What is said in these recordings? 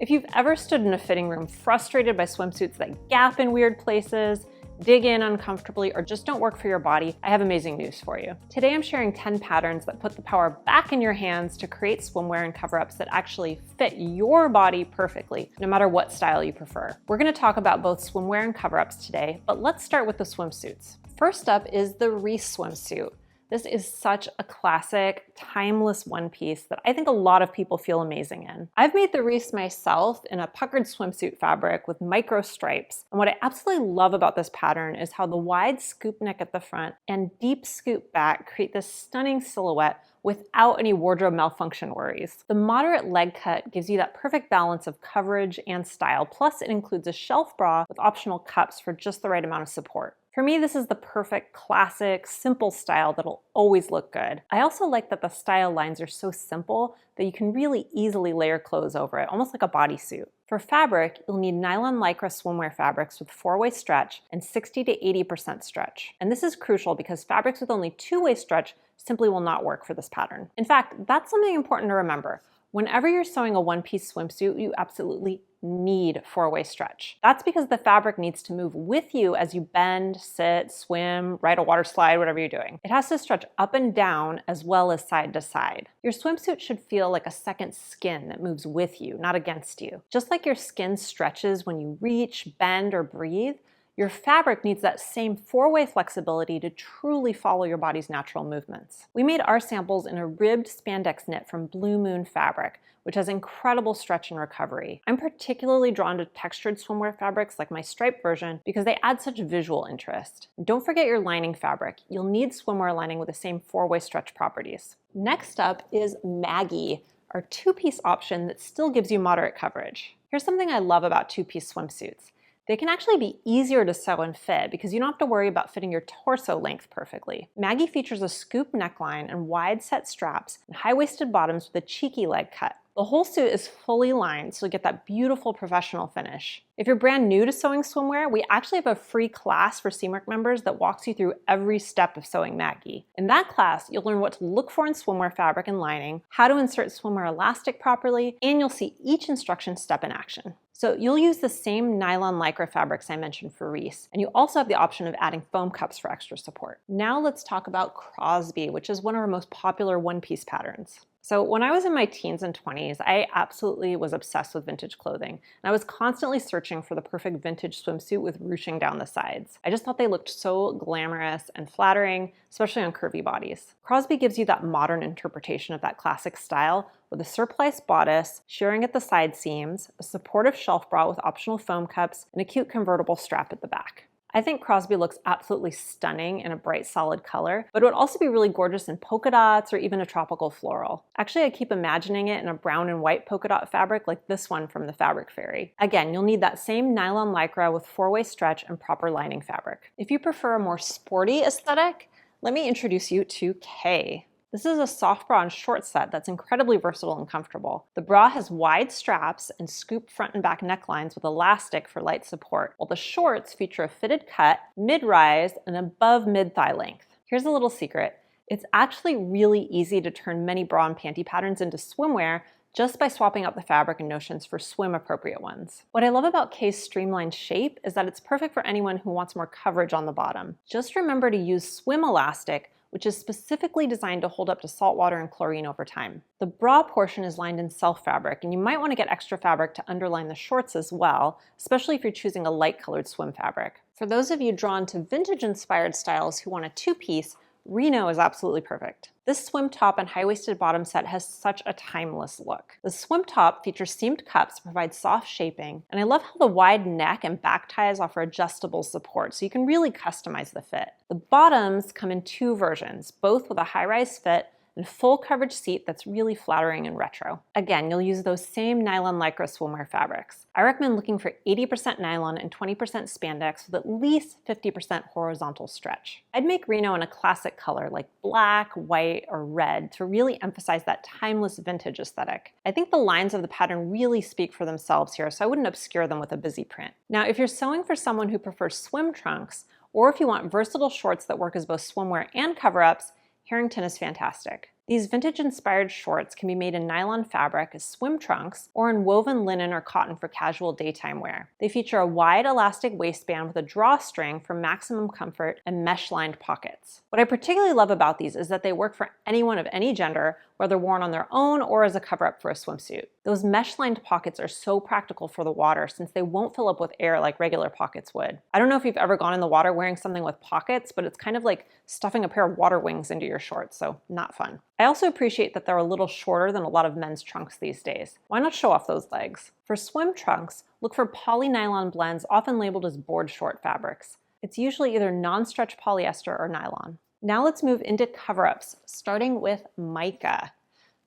If you've ever stood in a fitting room frustrated by swimsuits that gap in weird places, dig in uncomfortably, or just don't work for your body, I have amazing news for you. Today I'm sharing 10 patterns that put the power back in your hands to create swimwear and cover-ups that actually fit your body perfectly, no matter what style you prefer. We're going to talk about both swimwear and cover-ups today, but let's start with the swimsuits. First up is the Reese swimsuit. This is such a classic, timeless one piece that I think a lot of people feel amazing in. I've made the Reese myself in a puckered swimsuit fabric with micro stripes. And what I absolutely love about this pattern is how the wide scoop neck at the front and deep scoop back create this stunning silhouette without any wardrobe malfunction worries. The moderate leg cut gives you that perfect balance of coverage and style, plus it includes a shelf bra with optional cups for just the right amount of support. For me, this is the perfect, classic, simple style that'll always look good. I also like that the style lines are so simple that you can really easily layer clothes over it, almost like a bodysuit. For fabric, you'll need nylon lycra swimwear fabrics with 4-way stretch and 60 to 80% stretch. And this is crucial because fabrics with only 2-way stretch simply will not work for this pattern. In fact, that's something important to remember. Whenever you're sewing a one-piece swimsuit, you absolutely need 4-way stretch. That's because the fabric needs to move with you as you bend, sit, swim, ride a water slide, whatever you're doing. It has to stretch up and down as well as side to side. Your swimsuit should feel like a second skin that moves with you, not against you. Just like your skin stretches when you reach, bend, or breathe, your fabric needs that same 4-way flexibility to truly follow your body's natural movements. We made our samples in a ribbed spandex knit from Blue Moon fabric, which has incredible stretch and recovery. I'm particularly drawn to textured swimwear fabrics like my striped version because they add such visual interest. And don't forget your lining fabric. You'll need swimwear lining with the same 4-way stretch properties. Next up is Maggie, our 2-piece option that still gives you moderate coverage. Here's something I love about 2-piece swimsuits. They can actually be easier to sew and fit because you don't have to worry about fitting your torso length perfectly. Maggie features a scoop neckline and wide set straps and high-waisted bottoms with a cheeky leg cut. The whole suit is fully lined, so you get that beautiful professional finish. If you're brand new to sewing swimwear, we actually have a free class for Seamwork members that walks you through every step of sewing Maggie. In that class, you'll learn what to look for in swimwear fabric and lining, how to insert swimwear elastic properly, and you'll see each instruction step in action. So you'll use the same nylon lycra fabrics I mentioned for Reese, and you also have the option of adding foam cups for extra support. Now let's talk about Crosby, which is one of our most popular one-piece patterns. So when I was in my teens and 20s, I absolutely was obsessed with vintage clothing. And I was constantly searching for the perfect vintage swimsuit with ruching down the sides. I just thought they looked so glamorous and flattering, especially on curvy bodies. Crosby gives you that modern interpretation of that classic style with a surplice bodice, shearing at the side seams, a supportive shelf bra with optional foam cups, and a cute convertible strap at the back. I think Crosby looks absolutely stunning in a bright solid color, but it would also be really gorgeous in polka dots or even a tropical floral. Actually, I keep imagining it in a brown and white polka dot fabric like this one from the Fabric Fairy. Again, you'll need that same nylon lycra with 4-way stretch and proper lining fabric. If you prefer a more sporty aesthetic, let me introduce you to Kaye. This is a soft bra and short set that's incredibly versatile and comfortable. The bra has wide straps and scoop front and back necklines with elastic for light support, while the shorts feature a fitted cut, mid-rise, and above mid-thigh length. Here's a little secret. It's actually really easy to turn many bra and panty patterns into swimwear just by swapping out the fabric and notions for swim-appropriate ones. What I love about Kaye's streamlined shape is that it's perfect for anyone who wants more coverage on the bottom. Just remember to use swim elastic, which is specifically designed to hold up to salt water and chlorine over time. The bra portion is lined in self fabric, and you might want to get extra fabric to underline the shorts as well, especially if you're choosing a light-colored swim fabric. For those of you drawn to vintage-inspired styles who want a 2-piece, Reno is absolutely perfect. This swim top and high-waisted bottom set has such a timeless look. The swim top features seamed cups to provide soft shaping, and I love how the wide neck and back ties offer adjustable support, so you can really customize the fit. The bottoms come in 2 versions, both with a high-rise fit and full coverage seat that's really flattering and retro. Again, you'll use those same nylon lycra swimwear fabrics. I recommend looking for 80% nylon and 20% spandex with at least 50% horizontal stretch. I'd make Reno in a classic color like black, white, or red to really emphasize that timeless vintage aesthetic. I think the lines of the pattern really speak for themselves here, so I wouldn't obscure them with a busy print. Now, if you're sewing for someone who prefers swim trunks, or if you want versatile shorts that work as both swimwear and cover-ups, Harrington is fantastic. These vintage-inspired shorts can be made in nylon fabric as swim trunks or in woven linen or cotton for casual daytime wear. They feature a wide elastic waistband with a drawstring for maximum comfort and mesh-lined pockets. What I particularly love about these is that they work for anyone of any gender, whether worn on their own or as a cover-up for a swimsuit. Those mesh-lined pockets are so practical for the water since they won't fill up with air like regular pockets would. I don't know if you've ever gone in the water wearing something with pockets, but it's kind of like stuffing a pair of water wings into your shorts, so not fun. I also appreciate that they're a little shorter than a lot of men's trunks these days. Why not show off those legs? For swim trunks, look for polynylon blends often labeled as board short fabrics. It's usually either non-stretch polyester or nylon. Now let's move into cover-ups, starting with Micah.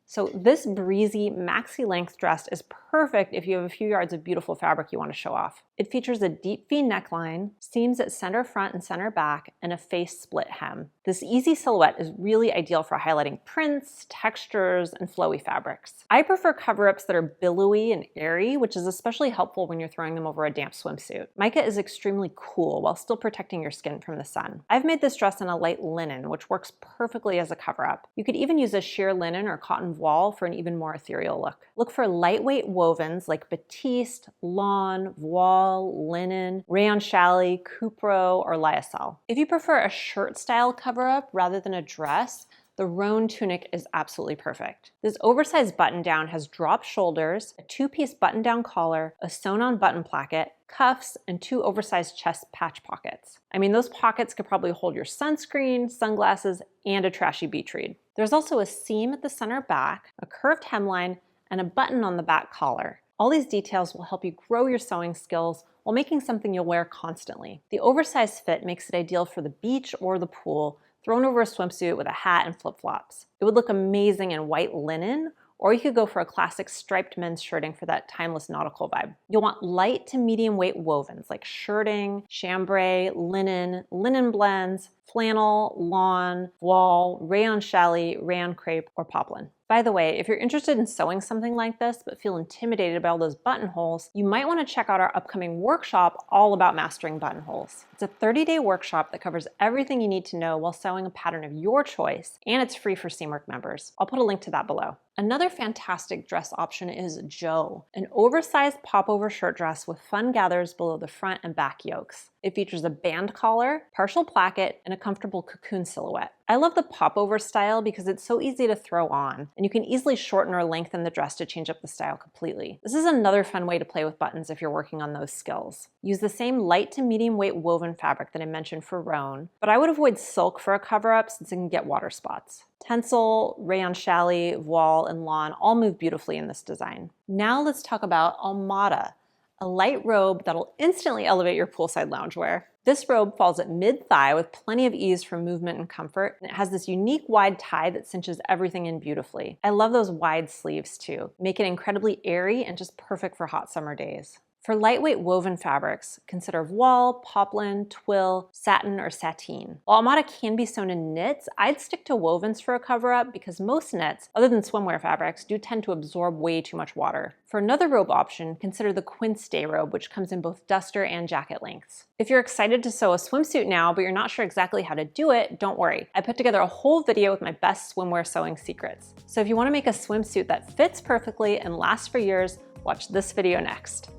So this breezy maxi length dress is perfect if you have a few yards of beautiful fabric you want to show off. It features a deep V neckline, seams at center front and center back, and a face split hem. This easy silhouette is really ideal for highlighting prints, textures, and flowy fabrics. I prefer cover-ups that are billowy and airy, which is especially helpful when you're throwing them over a damp swimsuit. Micah is extremely cool while still protecting your skin from the sun. I've made this dress in a light linen, which works perfectly as a cover-up. You could even use a sheer linen or cotton voile for an even more ethereal look. Look for lightweight wovens like batiste, lawn, voile, linen, rayon challis, cupro, or lyocell. If you prefer a shirt style cover-up rather than a dress, the Roan tunic is absolutely perfect. This oversized button down has drop shoulders, a two-piece button down collar, a sewn-on button placket, cuffs, and two oversized chest patch pockets. I mean, those pockets could probably hold your sunscreen, sunglasses, and a trashy beach read. There's also a seam at the center back, a curved hemline, and a button on the back collar. All these details will help you grow your sewing skills while making something you'll wear constantly. The oversized fit makes it ideal for the beach or the pool, thrown over a swimsuit with a hat and flip-flops. It would look amazing in white linen, or you could go for a classic striped men's shirting for that timeless nautical vibe. You'll want light to medium weight wovens like shirting, chambray, linen blends, flannel, lawn, voile, rayon challis, rayon crepe, or poplin. By the way, if you're interested in sewing something like this but feel intimidated by all those buttonholes, you might want to check out our upcoming workshop all about mastering buttonholes. It's a 30-day workshop that covers everything you need to know while sewing a pattern of your choice, and it's free for Seamwork members. I'll put a link to that below. Another fantastic dress option is Jo, an oversized popover shirt dress with fun gathers below the front and back yokes. It features a band collar, partial placket, and a comfortable cocoon silhouette. I love the popover style because it's so easy to throw on, and you can easily shorten or lengthen the dress to change up the style completely. This is another fun way to play with buttons if you're working on those skills. Use the same light to medium weight woven fabric that I mentioned for Roan, but I would avoid silk for a cover-up since it can get water spots. Tencel, rayon challis, voile, and lawn all move beautifully in this design. Now let's talk about Almada, a light robe that'll instantly elevate your poolside loungewear. This robe falls at mid-thigh with plenty of ease for movement and comfort, and it has this unique wide tie that cinches everything in beautifully. I love those wide sleeves too, make it incredibly airy and just perfect for hot summer days. For lightweight woven fabrics, consider voile, poplin, twill, satin, or sateen. While Almada can be sewn in knits, I'd stick to wovens for a cover-up because most knits, other than swimwear fabrics, do tend to absorb way too much water. For another robe option, consider the Quince day robe, which comes in both duster and jacket lengths. If you're excited to sew a swimsuit now, but you're not sure exactly how to do it, don't worry. I put together a whole video with my best swimwear sewing secrets. So if you want to make a swimsuit that fits perfectly and lasts for years, watch this video next.